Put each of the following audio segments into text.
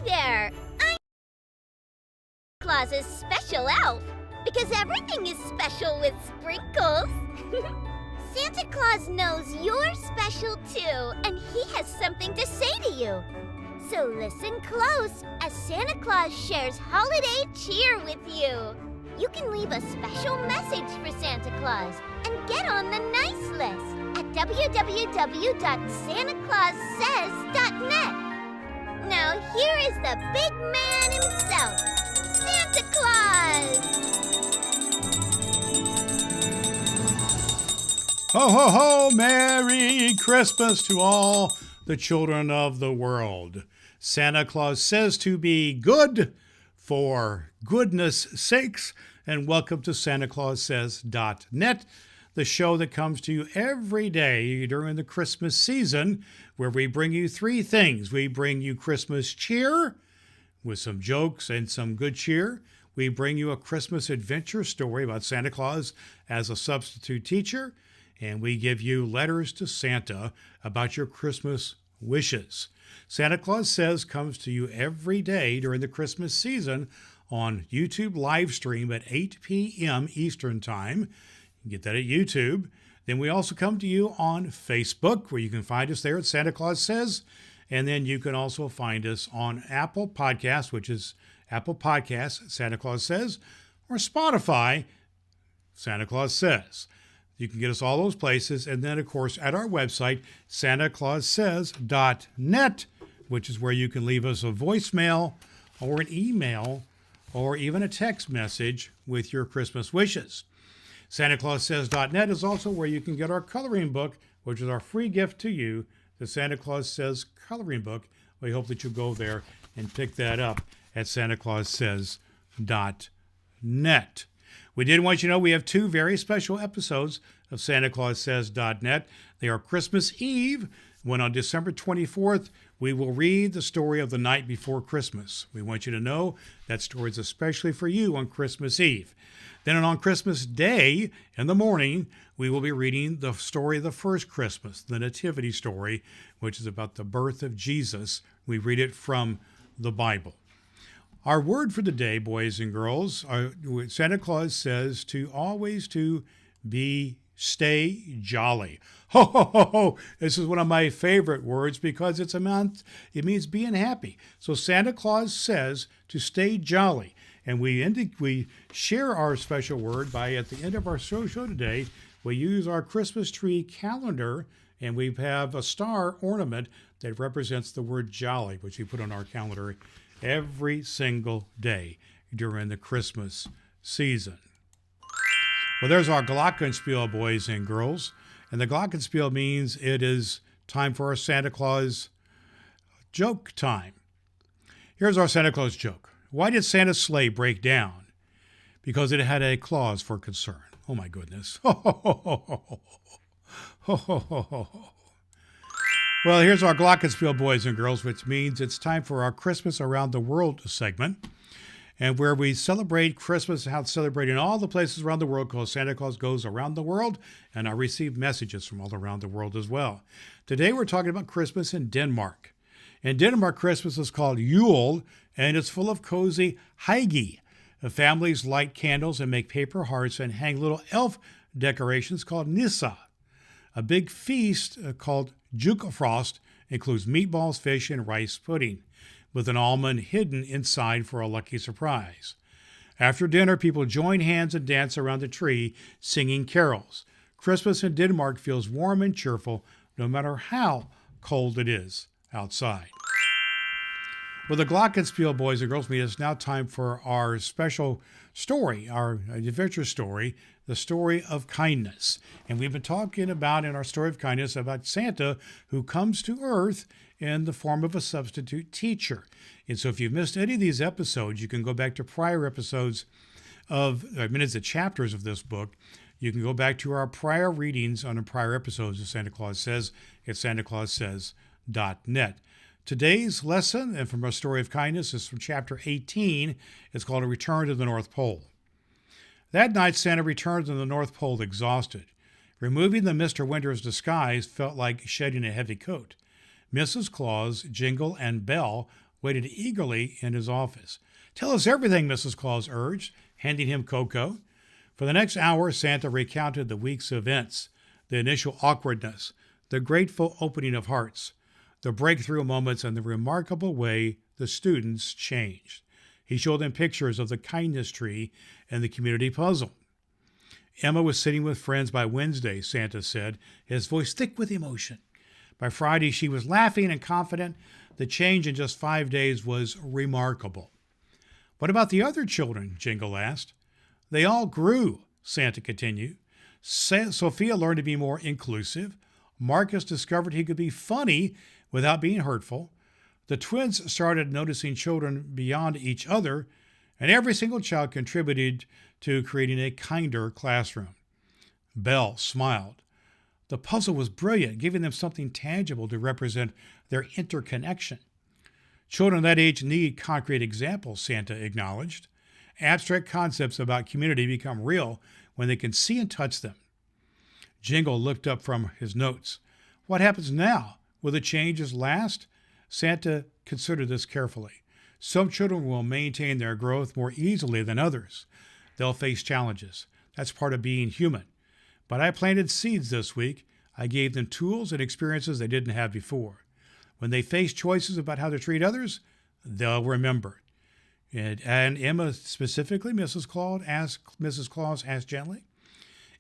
there! I'm Claus's special elf, because everything is special with sprinkles. Santa Claus knows you're special too, and he has something to say to you. So listen close as Santa Claus shares holiday cheer with you. You can leave a special message for Santa Claus and get on the nice list at www.santaclaussays.net. Now here is the big man himself, Santa Claus! Ho, ho, ho! Merry Christmas to all the children of the world. Santa Claus says to be good for goodness sakes, and welcome to SantaClausSays.net, the show that comes to you every day during the Christmas season, where we bring you three things. We bring you Christmas cheer with some jokes and some good cheer. We bring you a Christmas adventure story about Santa Claus as a substitute teacher, and we give you letters to Santa about your Christmas wishes. Santa Claus Says comes to you every day during the Christmas season on YouTube live stream at 8 p.m. Eastern Time. You can get that at YouTube. Then we also come to you on Facebook, where you can find us there at Santa Claus Says. And then you can also find us on Apple Podcasts, which is Apple Podcasts, Santa Claus Says, or Spotify, Santa Claus Says. You can get us all those places. And then, of course, at our website, SantaClausSays.net, which is where you can leave us a voicemail or an email or even a text message with your Christmas wishes. SantaClausSays.net is also where you can get our coloring book, which is our free gift to you, the Santa Claus Says coloring book. We hope that you'll go there and pick that up at SantaClausSays.net. We did want you to know we have two very special episodes of SantaClausSays.net. They are Christmas Eve, when on December 24th, we will read the story of the night before Christmas. We want you to know that story is especially for you on Christmas Eve. Then on Christmas Day, in the morning, we will be reading the story of the first Christmas, the Nativity story, which is about the birth of Jesus. We read it from the Bible. Our word for the day, boys and girls, Santa Claus says to always to stay jolly. Ho, ho, ho, ho. This is one of my favorite words because it means being happy. So Santa Claus says to stay jolly. And we share our special word by, at the end of our show today, we use our Christmas tree calendar, and we have a star ornament that represents the word jolly, which we put on our calendar every single day during the Christmas season. Well, there's our Glockenspiel, boys and girls. And the Glockenspiel means it is time for our Santa Claus joke time. Here's our Santa Claus joke. Why did Santa's sleigh break down? Because it had a clause for concern. Oh, my goodness. Ho, ho, ho, ho, ho, ho, ho, ho, ho. Well, here's our Glockenspiel, boys and girls, which means it's time for our Christmas Around the World segment, and where we celebrate Christmas, how it's celebrated in all the places around the world, because Santa Claus goes around the world, and I receive messages from all around the world as well. Today, we're talking about Christmas in Denmark. In Denmark, Christmas is called Yule, and it's full of cozy hygge. The families light candles and make paper hearts and hang little elf decorations called nissa. A big feast called Jukafrost includes meatballs, fish, and rice pudding, with an almond hidden inside for a lucky surprise. After dinner, people join hands and dance around the tree, singing carols. Christmas in Denmark feels warm and cheerful, no matter how cold it is outside. Well, the Glockenspiel, boys and girls, it's now time for our special story, our adventure story, the story of kindness. And we've been talking about, in our story of kindness, about Santa who comes to earth in the form of a substitute teacher. And so if you've missed any of these episodes, you can go back to prior episodes the chapters of this book. You can go back to our prior readings on the prior episodes of Santa Claus Says at SantaClausSays.net. Today's lesson, and from our story of kindness, is from chapter 18. It's called A Return to the North Pole. That night, Santa returned to the North Pole exhausted. Removing the Mr. Winter's disguise felt like shedding a heavy coat. Mrs. Claus, Jingle, and Belle waited eagerly in his office. "Tell us everything," Mrs. Claus urged, handing him cocoa. For the next hour, Santa recounted the week's events, the initial awkwardness, the grateful opening of hearts, the breakthrough moments, and the remarkable way the students changed. He showed them pictures of the kindness tree and the community puzzle. Emma was sitting with friends by Wednesday, Santa said, his voice thick with emotion. By Friday, she was laughing and confident. The change in just 5 days was remarkable. "What about the other children?" Jingle asked. "They all grew," Santa continued. Sophia learned to be more inclusive. Marcus discovered he could be funny without being hurtful. The twins started noticing children beyond each other, and every single child contributed to creating a kinder classroom. Belle smiled. The puzzle was brilliant, giving them something tangible to represent their interconnection. "Children that age need concrete examples," Santa acknowledged. "Abstract concepts about community become real when they can see and touch them." Jingle looked up from his notes. "What happens now? Will the changes last?" Santa considered this carefully. Some children will maintain their growth more easily than others. They'll face challenges. That's part of being human. But I planted seeds this week. I gave them tools and experiences they didn't have before. When they face choices about how to treat others, they'll remember. And Emma specifically, Mrs. Claus asked gently.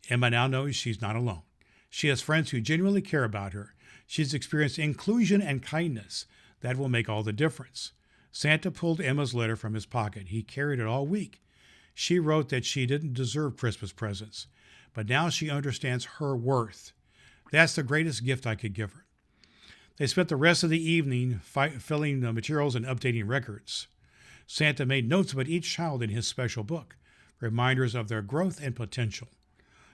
Emma now knows she's not alone. She has friends who genuinely care about her. She's experienced inclusion and kindness. That will make all the difference. Santa pulled Emma's letter from his pocket. He carried it all week. She wrote that she didn't deserve Christmas presents, but now she understands her worth. That's the greatest gift I could give her. They spent the rest of the evening filling the materials and updating records. Santa made notes about each child in his special book, reminders of their growth and potential.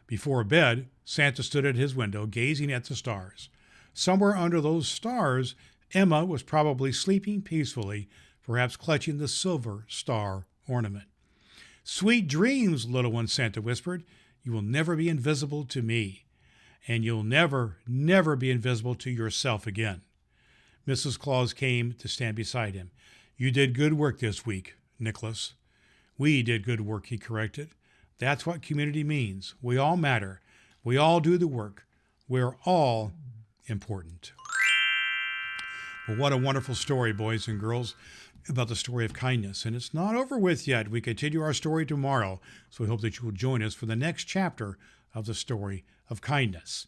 Before bed, Santa stood at his window, gazing at the stars. Somewhere under those stars, Emma was probably sleeping peacefully, perhaps clutching the silver star ornament. "Sweet dreams, little one," Santa whispered. "You will never be invisible to me, and you'll never, never be invisible to yourself again." Mrs. Claus came to stand beside him. "You did good work this week, Nicholas." "We did good work," he corrected. "That's what community means. We all matter. We all do the work. We're all important." Well, what a wonderful story, boys and girls, about the story of kindness. And it's not over with yet. We continue our story tomorrow, so we hope that you will join us for the next chapter of the story of kindness.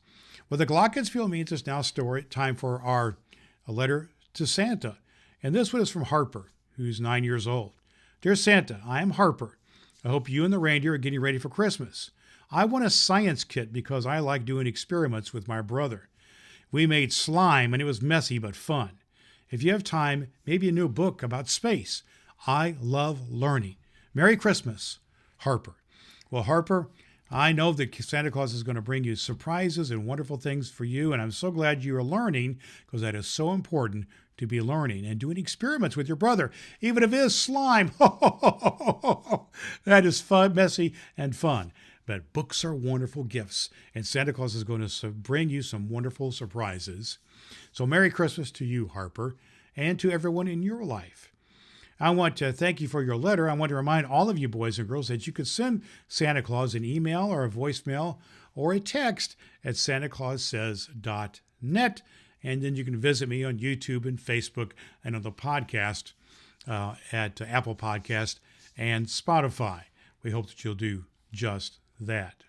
Well, the glockenspiel means it's now time for a letter to Santa. And this one is from Harper, who's 9 years old. "Dear Santa, I am Harper. I hope you and the reindeer are getting ready for Christmas. I want a science kit because I like doing experiments with my brother. We made slime and it was messy but fun. If you have time, maybe a new book about space. I love learning. Merry Christmas, Harper." Well, Harper, I know that Santa Claus is going to bring you surprises and wonderful things for you, and I'm so glad you are learning, because that is so important, to be learning and doing experiments with your brother, even if it is slime. That is fun, messy, and fun. But books are wonderful gifts, and Santa Claus is going to bring you some wonderful surprises. So Merry Christmas to you, Harper, and to everyone in your life. I want to thank you for your letter. I want to remind all of you boys and girls that you could send Santa Claus an email or a voicemail or a text at santaclaussays.net. And then you can visit me on YouTube and Facebook and on the podcast at Apple Podcast and Spotify. We hope that you'll do just that.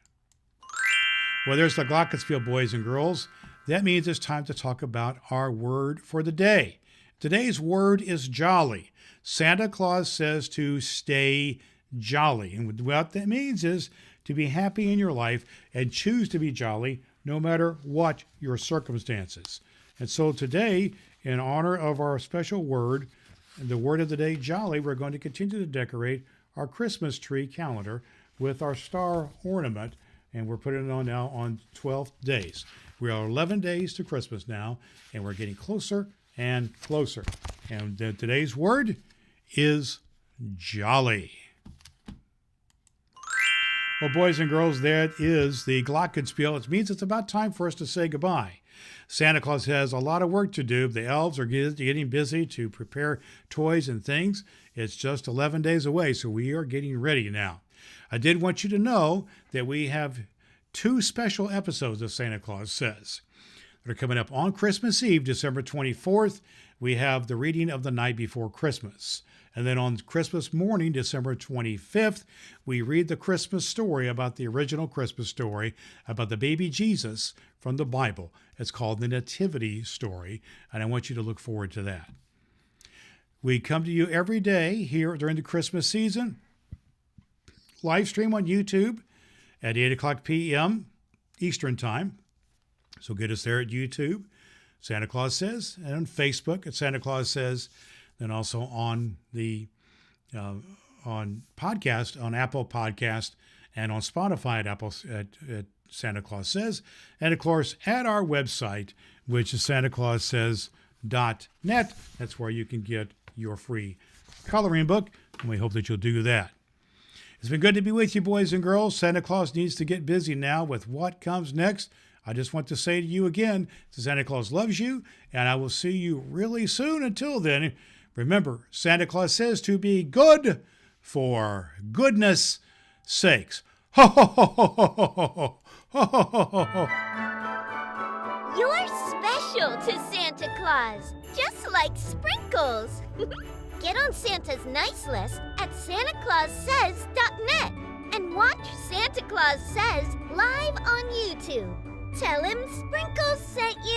Well, there's the glockenspiel, boys and girls. That means it's time to talk about our word for the day. Today's word is jolly. Santa Claus says to stay jolly. And what that means is to be happy in your life and choose to be jolly no matter what your circumstances. And so today, in honor of our special word, the word of the day, jolly, we're going to continue to decorate our Christmas tree calendar with our star ornament. And we're putting it on now on 12 days. We are 11 days to Christmas now, and we're getting closer and closer. And today's word is jolly. Well, boys and girls, that is the glockenspiel. It means it's about time for us to say goodbye. Santa Claus has a lot of work to do. The elves are getting busy to prepare toys and things. It's just 11 days away, so we are getting ready now. I did want you to know that we have 2 special episodes of Santa Claus Says. They're coming up on Christmas Eve, December 24th. We have the reading of The Night Before Christmas. And then on Christmas morning, December 25th, we read the Christmas story about the original Christmas story about the baby Jesus from the Bible. It's called the Nativity Story, and I want you to look forward to that. We come to you every day here during the Christmas season. Live stream on YouTube at 8 o'clock p.m. Eastern Time. So get us there at YouTube, Santa Claus Says, and on Facebook at Santa Claus Says, and also on the on podcast, on Apple Podcast, and on Spotify at Santa Claus Says, and of course at our website, which is santaclaussays.net. That's where you can get your free coloring book, and we hope that you'll do that. It's been good to be with you, boys and girls. Santa Claus needs to get busy now with what comes next. I just want to say to you again, Santa Claus loves you, and I will see you really soon. Until then, remember, Santa Claus says to be good for goodness sakes. Ho, ho, ho, ho, ho, ho, ho, ho, ho, ho, ho. You're special to Santa Claus, just like Sprinkles. Get on Santa's nice list at santaclaussays.net and watch Santa Claus Says live on YouTube. Tell him Sprinkles sent you.